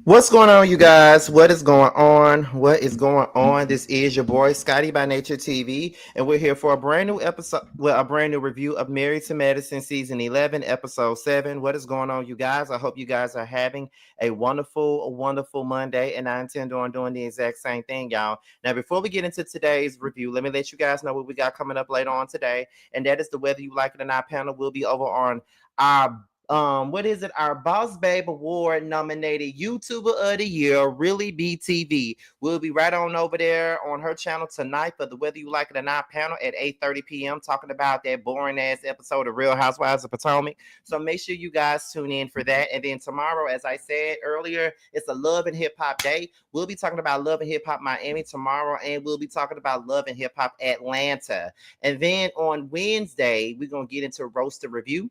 What's going on, you guys? What is going on? What is going on? This is your boy Scotty by Nature TV, and we're here for a brand new episode, well, a brand new review of Married to Medicine season 11, episode 7. What is going on, you guys? I hope you guys are having a wonderful Monday, and I intend on doing the exact same thing, y'all. Now, before we get into today's review, let me let you guys know what we got coming up later on today, and that is the Whether You Like It or Not panel will be over on our what is it? Our Boss Babe Award nominated YouTuber of the Year, Really BTV. We'll be right on over there on her channel tonight for the Whether You Like It or Not panel at 8:30 p.m. talking about that boring ass episode of Real Housewives of Potomac. So make sure you guys tune in for that. And then tomorrow, as I said earlier, it's a Love and Hip Hop Day. We'll be talking about Love and Hip Hop Miami tomorrow, and we'll be talking about Love and Hip Hop Atlanta. And then on Wednesday, we're gonna get into Roaster Review,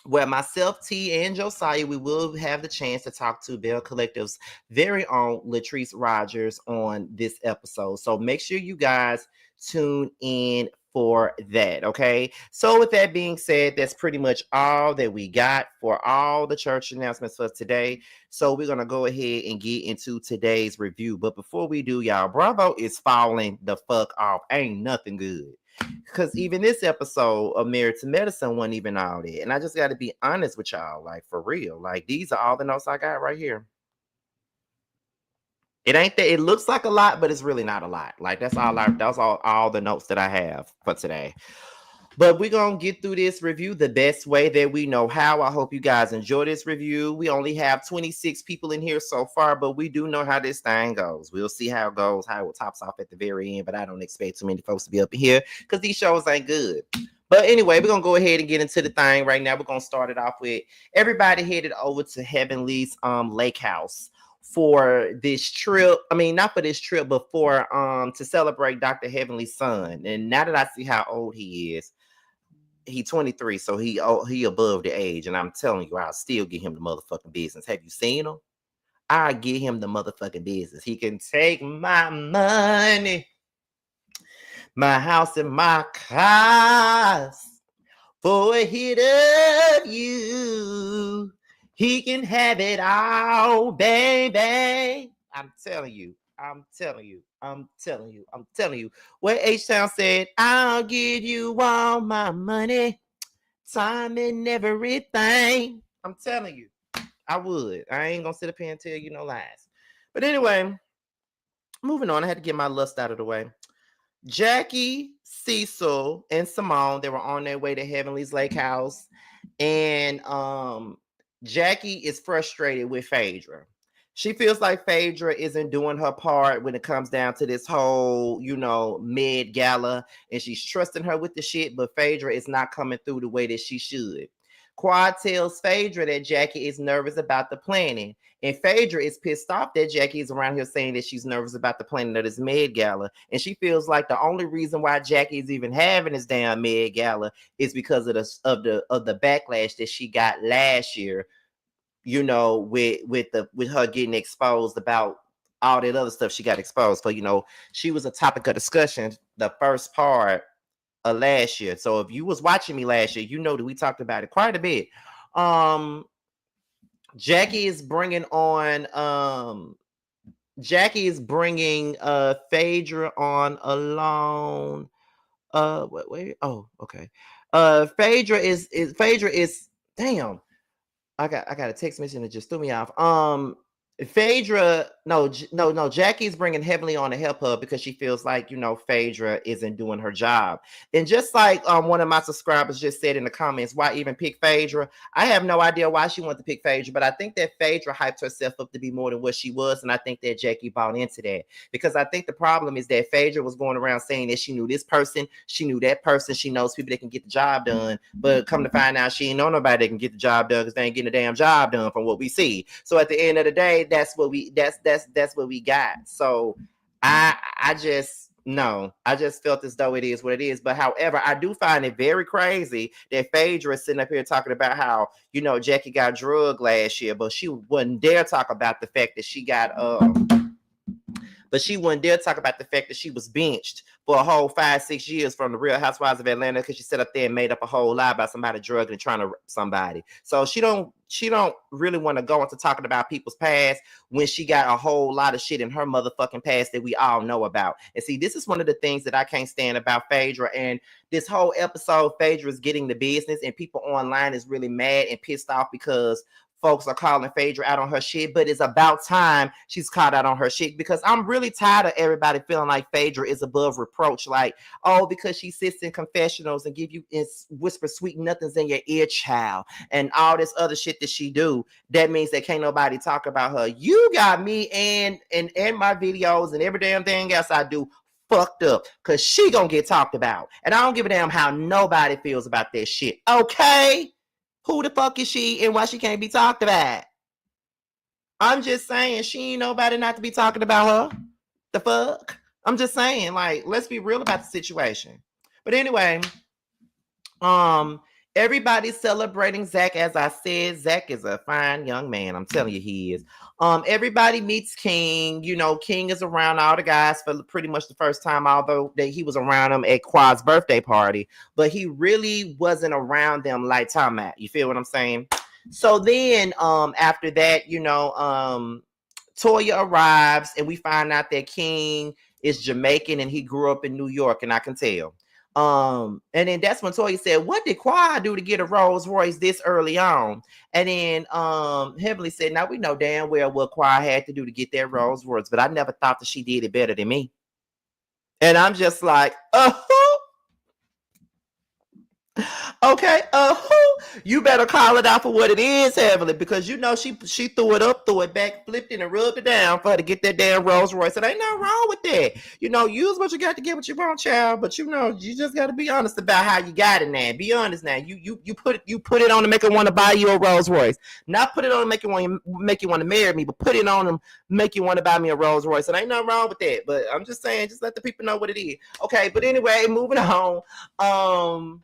where myself, T, and Josiah, we will have the chance to talk to Bell Collective's very own Latrice Rogers on this episode. So make sure you guys tune in for that, okay? So with that being said, that's pretty much all that we got for all the church announcements for today. So we're going to go ahead and get into today's review. But before we do, y'all, Bravo is falling the fuck off. Ain't nothing good. Because even this episode of Married to Medicine wasn't even all that. And I just got to be honest with y'all, like, for real. Like, these are all the notes I got right here. It ain't that. It looks like a lot, but it's really not a lot. Like, that's all the notes that I have for today. But we're going to get through this review the best way that we know how. I hope you guys enjoy this review. We only have 26 people in here so far, but we do know how this thing goes. We'll see how it goes, how it tops off at the very end, but I don't expect too many folks to be up in here because these shows ain't good. But anyway, we're going to go ahead and get into the thing right now. We're going to start it off with everybody headed over to Heavenly's lake house for this trip. I mean, not for this trip, but for to celebrate Dr. Heavenly's son. And now that I see how old he is, he's 23, so he above the age, and I'm telling you, I'll still give him the motherfucking business. Have you seen him? I'll give him the motherfucking business. He can take my money, my house, and my cars for a hit of you. He can have it all, baby. I'm telling you. What H-Town said, I'll give you all my money, time, and everything. I'm telling you, I would. I ain't gonna sit up here and tell you no lies. But anyway, moving on. I had to get my lust out of the way. Jackie, Cecil, and Simone, they were on their way to Heavenly's Lake House. And Jackie is frustrated with Phaedra. She feels like Phaedra isn't doing her part when it comes down to this whole, med gala, and she's trusting her with the shit, but Phaedra is not coming through the way that she should. Quad tells Phaedra that Jackie is nervous about the planning, and Phaedra is pissed off that Jackie is around here saying that she's nervous about the planning of this med gala, and she feels like the only reason why Jackie is even having this damn med gala is because of the backlash that she got last year, with her getting exposed about all that other stuff she got exposed for. She was a topic of discussion the first part of last year. So if you was watching me last year, you know that we talked about it quite a bit. Jackie is bringing Phaedra on alone. Wait. Oh, okay. Phaedra is damn. I got a text message that just threw me off. Phaedra, no, Jackie's bringing Heavenly on to help her because she feels like, Phaedra isn't doing her job. And just like one of my subscribers just said in the comments, why even pick Phaedra? I have no idea why she wanted to pick Phaedra, but I think that Phaedra hyped herself up to be more than what she was, and I think that Jackie bought into that. Because I think the problem is that Phaedra was going around saying that she knew this person, she knew that person, she knows people that can get the job done, but come to find out she ain't know nobody that can get the job done because they ain't getting the damn job done from what we see. So at the end of the day, that's what we got. So I just felt as though it is what it is. But however, I do find it very crazy that Phaedra is sitting up here talking about how, Jackie got drugged last year, but she wouldn't dare talk about the fact that she got but she wouldn't dare talk about the fact that she was benched for a whole 5-6 years from the Real Housewives of Atlanta because she sat up there and made up a whole lie about somebody drugging and trying to somebody. So she don't she don't really want to go into talking about people's past when she got a whole lot of shit in her motherfucking past that we all know about. And see, this is one of the things that I can't stand about Phaedra. And this whole episode, Phaedra is getting the business, and people online is really mad and pissed off because folks are calling Phaedra out on her shit, but it's about time she's caught out on her shit, because I'm really tired of everybody feeling like Phaedra is above reproach. Like, oh, because she sits in confessionals and give you whisper sweet nothings in your ear, child, and all this other shit that she do, that means that can't nobody talk about her. You got me and my videos and every damn thing else I do fucked up, because she gonna get talked about. And I don't give a damn how nobody feels about that shit. Okay? Who the fuck is she and why she can't be talked about? I'm just saying, she ain't nobody not to be talking about her. The fuck? I'm just saying, like, let's be real about the situation. But anyway, everybody's celebrating Zach. As I said, Zach is a fine young man. I'm telling you, he is. Everybody meets King. You know, King is around all the guys for pretty much the first time, although that he was around them at Quad's birthday party, but he really wasn't around them like Tom at. You feel what I'm saying? So then, after that, you know, Toya arrives, and we find out that King is Jamaican and he grew up in New York, and I can tell. And then that's when Toya said, what did Quad do to get a Rolls Royce this early on? And then Heavenly said, now we know damn well what Quad had to do to get that Rolls Royce, but I never thought that she did it better than me. And I'm just like, okay, you better call it out for what it is, Heavenly, because you know she threw it up, threw it back, flipped it, and rubbed it down for her to get that damn Rolls Royce. It ain't nothing wrong with that. You know, use what you got to get what you want, child. But you know, you just got to be honest about how you got it now. Be honest now. You put it on to make her want to buy you a Rolls Royce. Not put it on to make you want to marry me, but put it on to make you want to buy me a Rolls Royce. It ain't nothing wrong with that. But I'm just saying, just let the people know what it is. Okay, but anyway, moving on.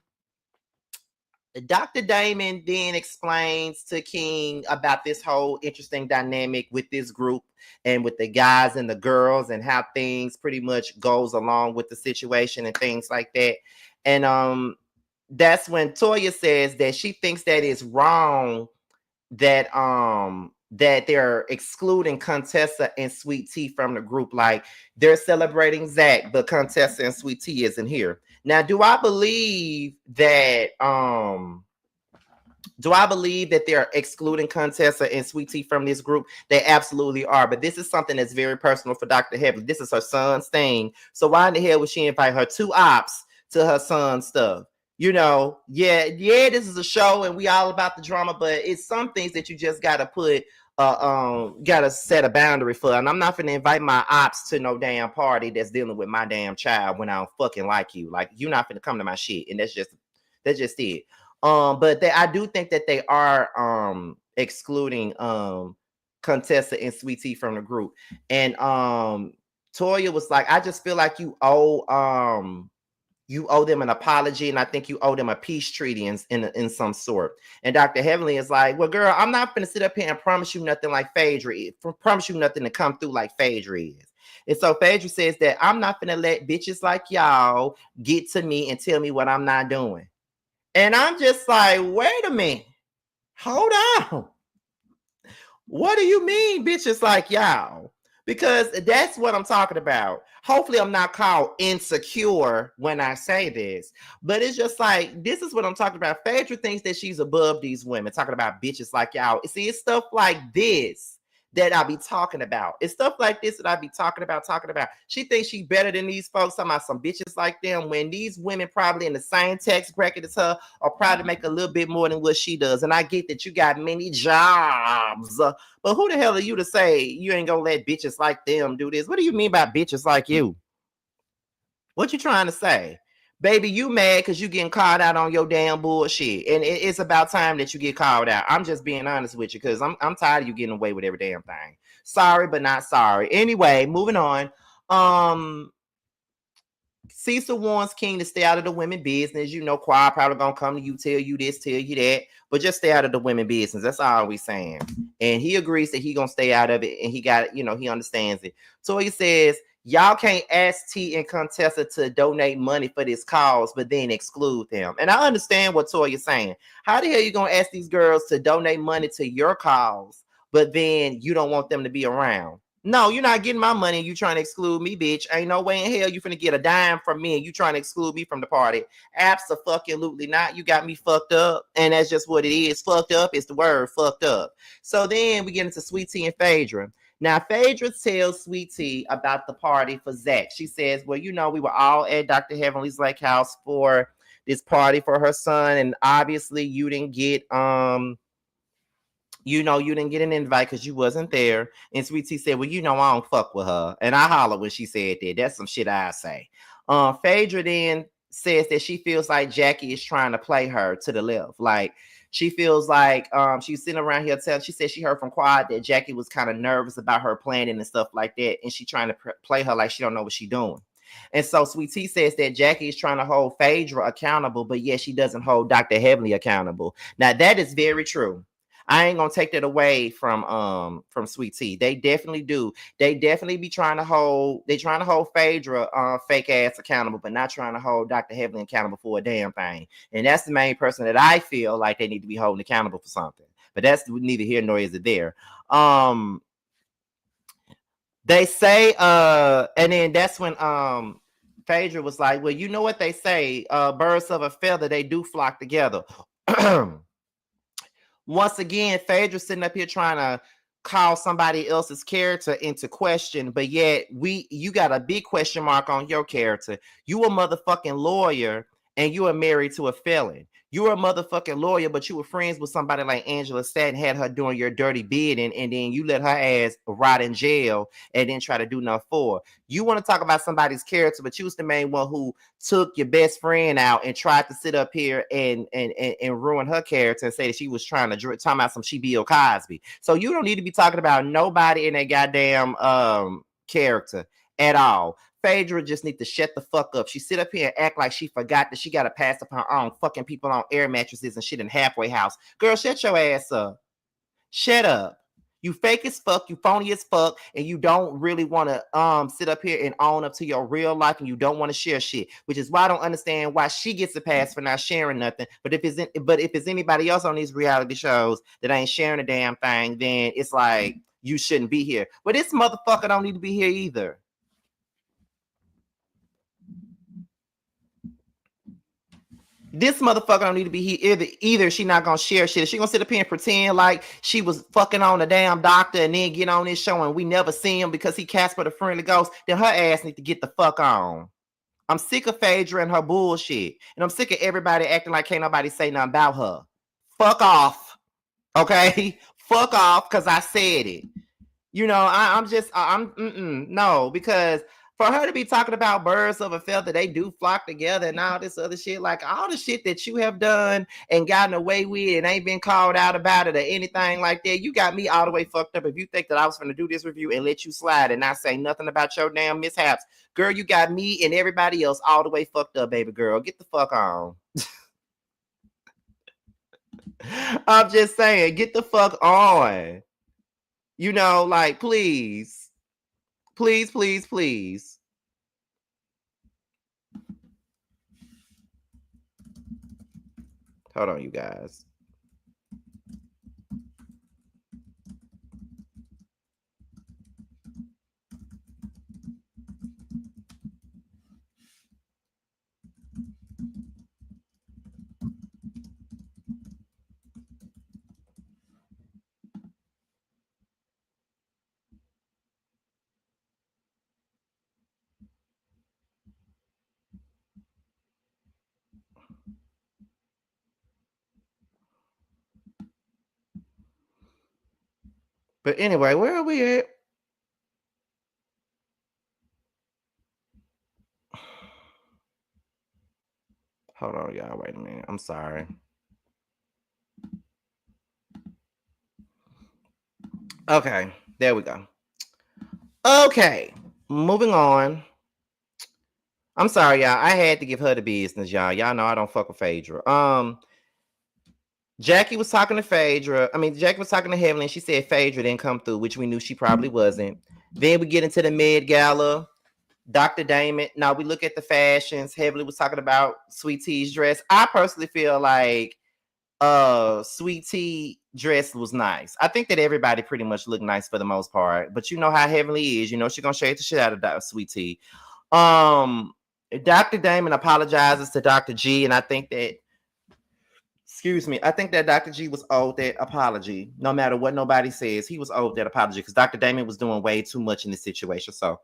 Dr. Damon then explains to King about this whole interesting dynamic with this group and with the guys and the girls and how things pretty much goes along with the situation and things like that. And that's when Toya says that she thinks that it's wrong that that they're excluding Contessa and Sweet Tea from the group. Like, they're celebrating Zach, but Contessa and Sweet Tea isn't here. Now, do I believe that they're excluding Contessa and Sweet Tea from this group? They absolutely are. But this is something that's very personal for Dr. Heavenly. This is her son's thing. So why in the hell would she invite her two ops to her son's stuff? You know, yeah, this is a show and we all about the drama, but it's some things that you just gotta put gotta set a boundary for. And I'm not gonna invite my ops to no damn party that's dealing with my damn child when I don't fucking like you. Like, you're not gonna come to my shit. And that's just it. But I do think that they are excluding Contessa and Sweet Tea from the group. And Toya was like, I just feel like you owe them an apology, and I think you owe them a peace treaty in some sort. And Dr. Heavenly is like, well, girl, I'm not going to sit up here and promise you nothing like Phaedra is. Promise you nothing to come through like Phaedra is. And so Phaedra says that I'm not going to let bitches like y'all get to me and tell me what I'm not doing. And I'm just like, wait a minute. Hold on. What do you mean, bitches like y'all? Because that's what I'm talking about. Hopefully I'm not called insecure when I say this, but it's just like, this is what I'm talking about. Phaedra thinks that she's above these women, talking about bitches like y'all. See, it's stuff like this that I be talking about. It's stuff like this that I be talking about. She thinks she's better than these folks, talking about some bitches like them, when these women probably in the same tax bracket as her or probably make a little bit more than what she does. And I get that you got many jobs, but who the hell are you to say you ain't gonna let bitches like them do this? What do you mean by bitches like you? What you trying to say? Baby, you mad because you getting called out on your damn bullshit. And it's about time that you get called out. I'm just being honest with you because I'm tired of you getting away with every damn thing. Sorry, but not sorry. Anyway, moving on. Cecil warns King to stay out of the women business. You know, Quad probably gonna come to you, tell you this, tell you that, but just stay out of the women business. That's all we saying. And he agrees that he gonna stay out of it, and he got, you know, he understands it. So he says, Y'all can't ask T and Contessa to donate money for this cause, but then exclude them. And I understand what Toya's saying. How the hell you gonna ask these girls to donate money to your cause, but then you don't want them to be around? No, you're not getting my money. You trying to exclude me, bitch. Ain't no way in hell you finna get a dime from me and you trying to exclude me from the party. Absolutely not. You got me fucked up. And that's just what it is. Fucked up is the word, fucked up. So then we get into Sweet Tea and Phaedra. Now, Phaedra tells Sweet Tea about the party for Zach. She says, well, you know, we were all at Dr. Heavenly's Lake House for this party for her son. And obviously you didn't get you didn't get an invite because you wasn't there. And Sweet Tea said, well, you know, I don't fuck with her. And I holler when she said that. That's some shit I say. Phaedra then says that she feels like Jackie is trying to play her to the left. Like, she feels like she's sitting around here she said she heard from Quad that Jackie was kind of nervous about her planning and stuff like that. And she trying to play her like she don't know what she's doing. And so Sweet Tea says that Jackie is trying to hold Phaedra accountable, but yet she doesn't hold Dr. Heavenly accountable. Now, that is very true. I ain't gonna take that away from Sweet Tea. They definitely do. They definitely be trying to hold Phaedra fake ass accountable, but not trying to hold Dr. Heavenly accountable for a damn thing. And that's the main person that I feel like they need to be holding accountable for something. But that's neither here nor is it there. They say, and then that's when Phaedra was like, well, you know what they say, birds of a feather, they do flock together. Once again, Phaedra sitting up here trying to call somebody else's character into question, but yet you got a big question mark on your character. You a motherfucking lawyer and you are married to a felon. You're a motherfucking lawyer, but you were friends with somebody like Angela Staten, had her doing your dirty bidding, and then you let her ass rot in jail and then try to do nothing for. You want to talk about somebody's character, but you was the main one who took your best friend out and tried to sit up here and ruin her character and say that she was trying to talk about some she Bill Cosby. So you don't need to be talking about nobody in that goddamn character at all. Phaedra just need to shut the fuck up. She sit up here and act like she forgot that she got to pass up her own fucking people on air mattresses and shit in halfway house. Girl, shut your ass up. Shut up. You fake as fuck, you phony as fuck, and you don't really want to sit up here and own up to your real life, and you don't want to share shit, which is why I don't understand why she gets a pass for not sharing nothing. But if it's anybody else on these reality shows that ain't sharing a damn thing, then it's like you shouldn't be here. But this motherfucker don't need to be here either. This motherfucker don't need to be here either. She not gonna share shit. She gonna sit up here and pretend like she was fucking on a damn doctor and then get on this show and we never see him because he Casper the Friendly Ghost. Then her ass need to get the fuck on. I'm sick of Phaedra and her bullshit. And I'm sick of everybody acting like can't nobody say nothing about her. Fuck off. Okay? Fuck off, because I said it. You know, no, because for her to be talking about birds of a feather, they do flock together and all this other shit, like all the shit that you have done and gotten away with and ain't been called out about it or anything like that, you got me all the way fucked up. If you think that I was going to do this review and let you slide and not say nothing about your damn mishaps, girl, you got me and everybody else all the way fucked up, baby girl. Get the fuck on. I'm just saying, get the fuck on. You know, like, please. Please, please, please. Hold on, you guys. But anyway, where are we at? Hold on, y'all. Wait a minute. I'm sorry. Okay, there we go. Okay, moving on. I'm sorry, y'all. I had to give her the business, y'all. Y'all know I don't fuck with Phaedra. Jackie was talking to Phaedra. Jackie was talking to Heavenly, and she said Phaedra didn't come through, which we knew she probably wasn't. Then we get into the Med Gala. Dr. Damon. Now we look at the fashions. Heavily was talking about Sweet Tea's dress. I personally feel like Sweet Tea dress was nice. I think that everybody pretty much looked nice for the most part. But you know how Heavenly is. You know she's gonna shade the shit out of Sweet Tea. Dr. Damon apologizes to Dr. G, and I think that Dr. G was owed that apology. No matter what nobody says, he was owed that apology because Dr. Damon was doing way too much in this situation. So,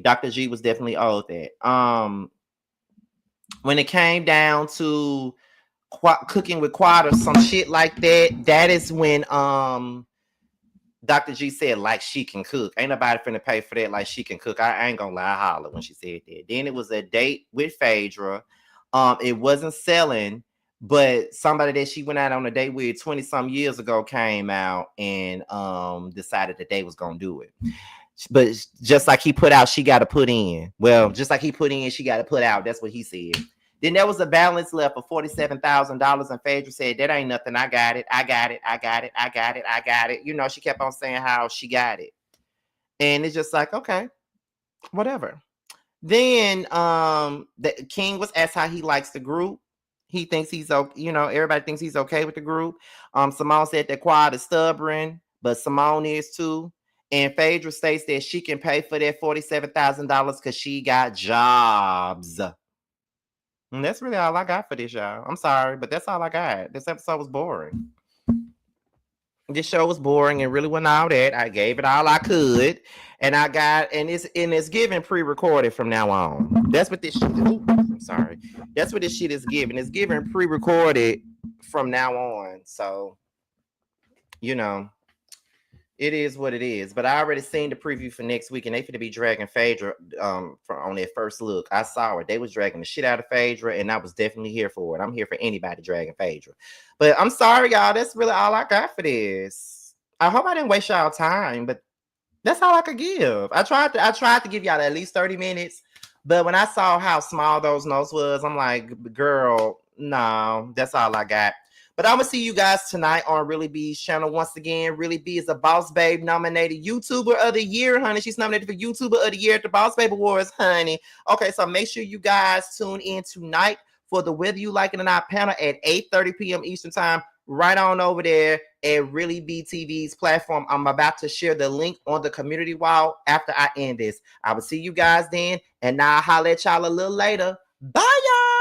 Dr. G was definitely owed that. When it came down to cooking with quad or some shit like that, that is when Dr. G said like she can cook. Ain't nobody finna pay for that like she can cook. I ain't gonna lie, I holler when she said that. Then it was a date with Phaedra. It wasn't selling, but somebody that she went out on a date with 20-some years ago came out and decided that they was gonna do it. But just like he put out, she got to put in. Well, just like he put in, she got to put out. That's what he said. Then there was a balance left of $47,000, and Phaedra said, that ain't nothing. I got it. I got it. I got it. I got it. I got it. You know, she kept on saying how she got it. And it's just like, okay, whatever. Then the King was asked how he likes the group. He thinks he's okay. You know, everybody thinks he's okay with the group. Simone said that Quad is stubborn, but Simone is too. And Phaedra states that she can pay for that $47,000 because she got jobs. And that's really all I got for this, y'all. I'm sorry, but that's all I got. This episode was boring. This show was boring and really wasn't all that. I gave it all I could, and it's given pre-recorded from now on. That's what this shit. I'm sorry. That's what this shit is given. It's given pre-recorded from now on. So, you know, it is what it is. But I already seen the preview for next week, and they finna be dragging Phaedra on their first look. I saw it. They was dragging the shit out of Phaedra, and I was definitely here for it. I'm here for anybody dragging Phaedra. But I'm sorry, y'all. That's really all I got for this. I hope I didn't waste y'all time, but that's all I could give. I tried to give y'all at least 30 minutes, but when I saw how small those notes was, I'm like, girl, no, that's all I got. But I'm going to see you guys tonight on Really B's channel. Once again, Really B is a Boss Babe nominated YouTuber of the Year, honey. She's nominated for YouTuber of the Year at the Boss Babe Awards, honey. Okay, so make sure you guys tune in tonight for the Whether You Like It or Not panel at 8:30 p.m. Eastern Time, right on over there at Really B TV's platform. I'm about to share the link on the community wall after I end this. I will see you guys then, and now I'll holler at y'all a little later. Bye, y'all.